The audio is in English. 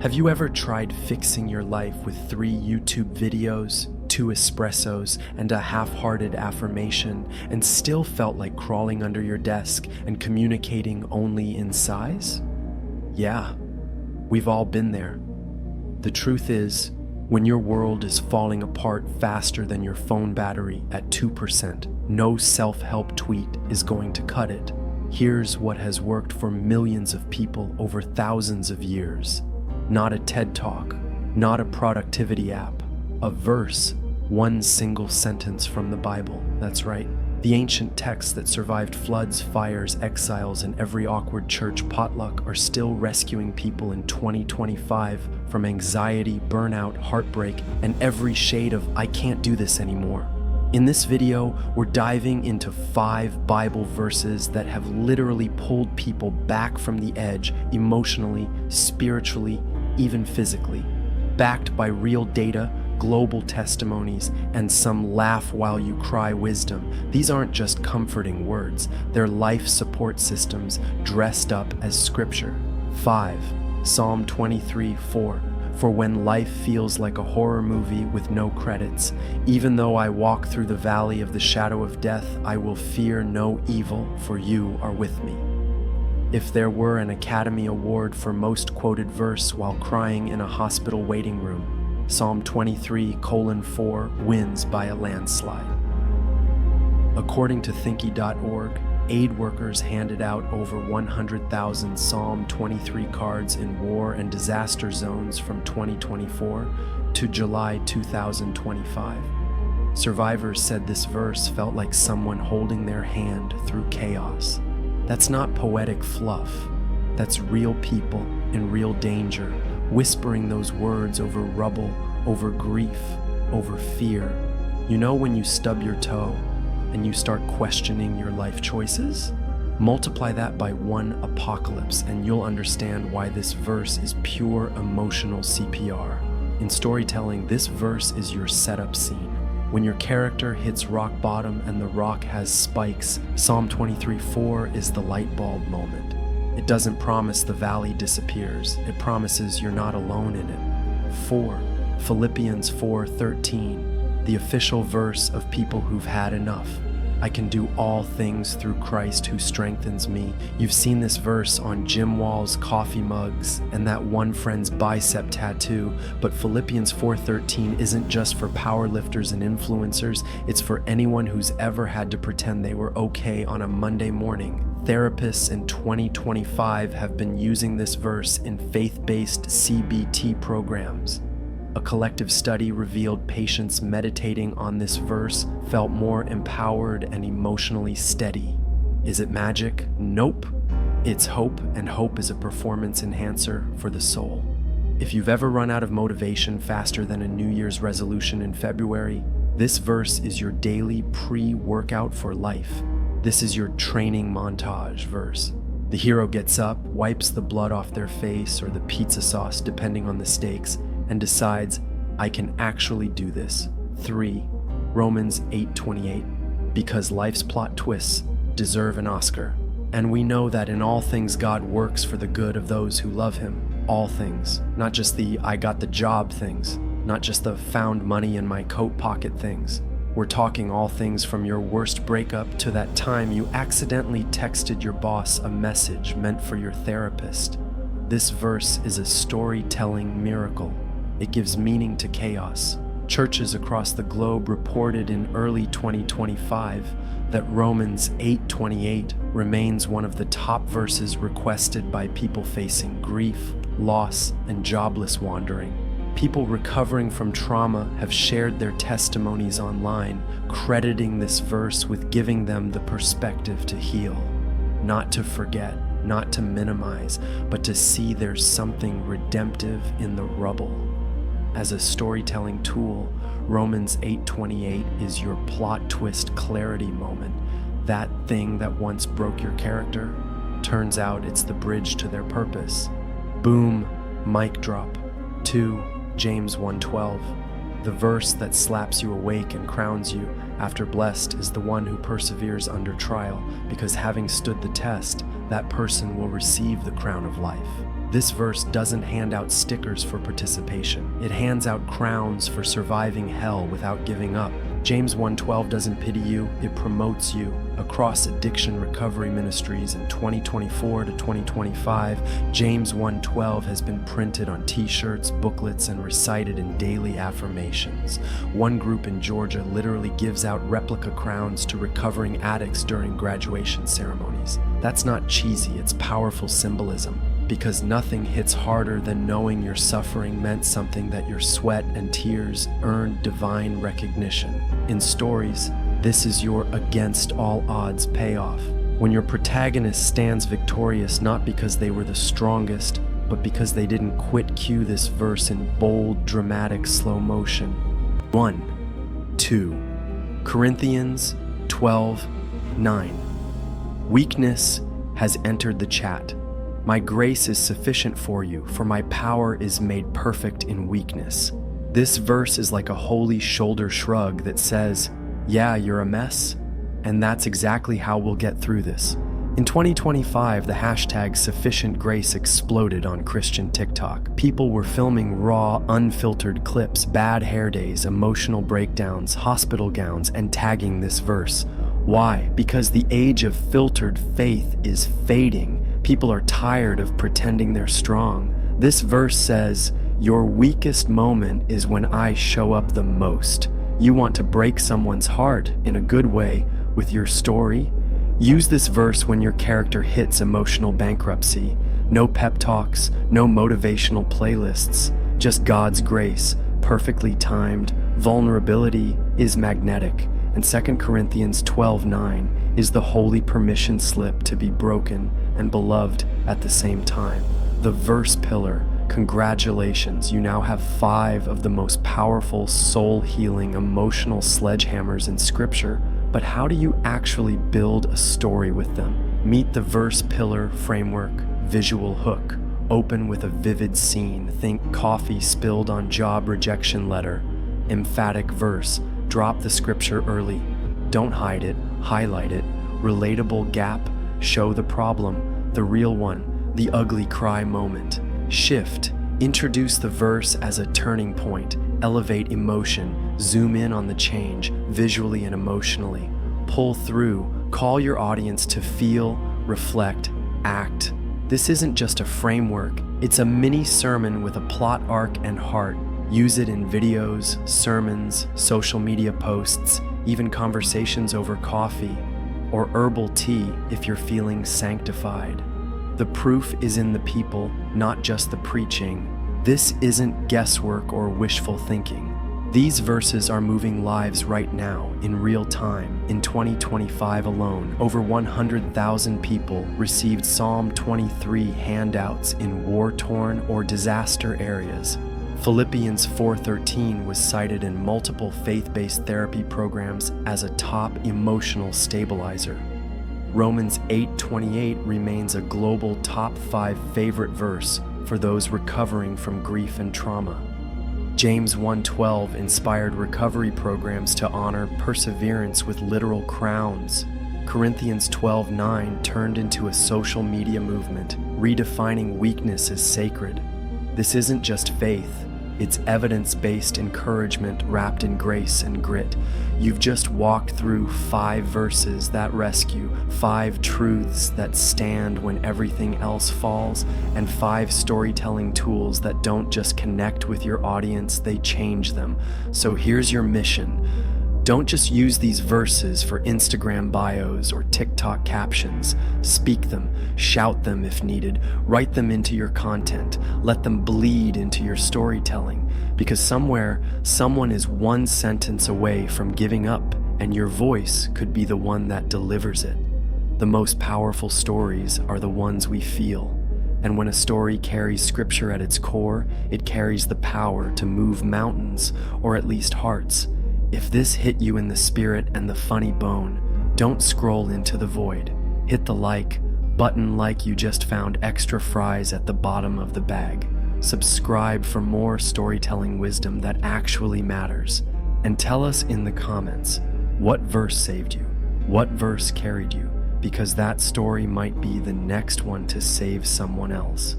Have you ever tried fixing your life with 3 YouTube videos, 2 espressos, and a half-hearted affirmation, and still felt like crawling under your desk and communicating only in sighs? Yeah, we've all been there. The truth is, when your world is falling apart faster than your phone battery at 2%, no self-help tweet is going to cut it. Here's what has worked for millions of people over thousands of years. Not a TED Talk, not a productivity app, a verse, one single sentence from the Bible. That's right. The ancient texts that survived floods, fires, exiles, and every awkward church potluck are still rescuing people in 2025 from anxiety, burnout, heartbreak, and every shade of "I can't do this anymore." In this video, we're diving into 5 Bible verses that have literally pulled people back from the edge emotionally, spiritually, even physically. Backed by real data, global testimonies, and some laugh while you cry wisdom. These aren't just comforting words, they're life support systems dressed up as scripture. 5. Psalm 23:4. For when life feels like a horror movie with no credits, even though I walk through the valley of the shadow of death, I will fear no evil, for you are with me. If there were an Academy Award for most quoted verse while crying in a hospital waiting room, Psalm 23:4 wins by a landslide. According to Thinky.org, aid workers handed out over 100,000 Psalm 23 cards in war and disaster zones from 2024 to July 2025. Survivors said this verse felt like someone holding their hand through chaos. That's not poetic fluff. That's real people in real danger, whispering those words over rubble, over grief, over fear. You know when you stub your toe and you start questioning your life choices? Multiply that by 1 apocalypse and you'll understand why this verse is pure emotional CPR. In storytelling, this verse is your setup scene. When your character hits rock bottom and the rock has spikes, Psalm 23:4 is the light bulb moment. It doesn't promise the valley disappears. It promises you're not alone in it. 4. Philippians 4:13. The official verse of people who've had enough. I can do all things through Christ who strengthens me. You've seen this verse on gym walls, coffee mugs, and that one friend's bicep tattoo, but Philippians 4:13 isn't just for powerlifters and influencers, it's for anyone who's ever had to pretend they were okay on a Monday morning. Therapists in 2025 have been using this verse in faith-based CBT programs. A collective study revealed patients meditating on this verse felt more empowered and emotionally steady. Is it magic? Nope. It's hope, and hope is a performance enhancer for the soul. If you've ever run out of motivation faster than a New Year's resolution in February, this verse is your daily pre-workout for life. This is your training montage verse. The hero gets up, wipes the blood off their face or the pizza sauce depending on the stakes, and decides, I can actually do this. 3. Romans 8:28. Because life's plot twists deserve an Oscar. And we know that in all things God works for the good of those who love him. All things. Not just the I got the job things. Not just the found money in my coat pocket things. We're talking all things from your worst breakup to that time you accidentally texted your boss a message meant for your therapist. This verse is a storytelling miracle. It gives meaning to chaos. Churches across the globe reported in early 2025 that Romans 8:28 remains one of the top verses requested by people facing grief, loss, and jobless wandering. People recovering from trauma have shared their testimonies online, crediting this verse with giving them the perspective to heal, not to forget, not to minimize, but to see there's something redemptive in the rubble. As a storytelling tool, Romans 8:28 is your plot twist clarity moment. That thing that once broke your character, turns out it's the bridge to their purpose. Boom, mic drop. 2. James 1:12. The verse that slaps you awake and crowns you after blessed is the one who perseveres under trial, because having stood the test, that person will receive the crown of life. This verse doesn't hand out stickers for participation. It hands out crowns for surviving hell without giving up. James 1:12 doesn't pity you, it promotes you. Across addiction recovery ministries in 2024 to 2025, James 1:12 has been printed on t-shirts, booklets, and recited in daily affirmations. One group in Georgia literally gives out replica crowns to recovering addicts during graduation ceremonies. That's not cheesy, it's powerful symbolism. Because nothing hits harder than knowing your suffering meant something, that your sweat and tears earned divine recognition. In stories, this is your against all odds payoff. When your protagonist stands victorious not because they were the strongest, but because they didn't quit. Cue this verse in bold, dramatic slow motion. 1, 2, Corinthians 12:9. Weakness has entered the chat. My grace is sufficient for you, for my power is made perfect in weakness. This verse is like a holy shoulder shrug that says, yeah, you're a mess, and that's exactly how we'll get through this. In 2025, the hashtag sufficient grace exploded on Christian TikTok. People were filming raw, unfiltered clips, bad hair days, emotional breakdowns, hospital gowns, and tagging this verse. Why? Because the age of filtered faith is fading. People are tired of pretending they're strong. This verse says, your weakest moment is when I show up the most. You want to break someone's heart in a good way with your story? Use this verse when your character hits emotional bankruptcy. No pep talks, no motivational playlists, just God's grace, perfectly timed. Vulnerability is magnetic, and 2 Corinthians 12:9 is the holy permission slip to be broken and beloved at the same time. The verse pillar. Congratulations, you now have 5 of the most powerful, soul-healing, emotional sledgehammers in Scripture. But how do you actually build a story with them? Meet the verse pillar framework. Visual hook. Open with a vivid scene. Think coffee spilled on job rejection letter. Emphatic verse. Drop the Scripture early. Don't hide it, highlight it. Relatable gap. Show the problem, the real one, the ugly cry moment. Shift. Introduce the verse as a turning point. Elevate emotion. Zoom in on the change, visually and emotionally. Pull through. Call your audience to feel, reflect, act. This isn't just a framework, it's a mini sermon with a plot arc and heart. Use it in videos, sermons, social media posts, even conversations over coffee, or herbal tea if you're feeling sanctified. The proof is in the people, not just the preaching. This isn't guesswork or wishful thinking. These verses are moving lives right now, in real time. In 2025 alone, over 100,000 people received Psalm 23 handouts in war-torn or disaster areas. Philippians 4:13 was cited in multiple faith-based therapy programs as a top emotional stabilizer. Romans 8:28 remains a global top 5 favorite verse for those recovering from grief and trauma. James 1:12 inspired recovery programs to honor perseverance with literal crowns. Corinthians 12:9 turned into a social media movement, redefining weakness as sacred. This isn't just faith, it's evidence-based encouragement wrapped in grace and grit. You've just walked through 5 verses that rescue, 5 truths that stand when everything else falls, and 5 storytelling tools that don't just connect with your audience, they change them. So here's your mission. Don't just use these verses for Instagram bios or TikTok captions. Speak them, shout them if needed, write them into your content, let them bleed into your storytelling. Because somewhere, someone is one sentence away from giving up, and your voice could be the one that delivers it. The most powerful stories are the ones we feel. And when a story carries Scripture at its core, it carries the power to move mountains, or at least hearts. If this hit you in the spirit and the funny bone, don't scroll into the void. Hit the like button like you just found extra fries at the bottom of the bag. Subscribe for more storytelling wisdom that actually matters. And tell us in the comments, what verse saved you? What verse carried you? Because that story might be the next one to save someone else.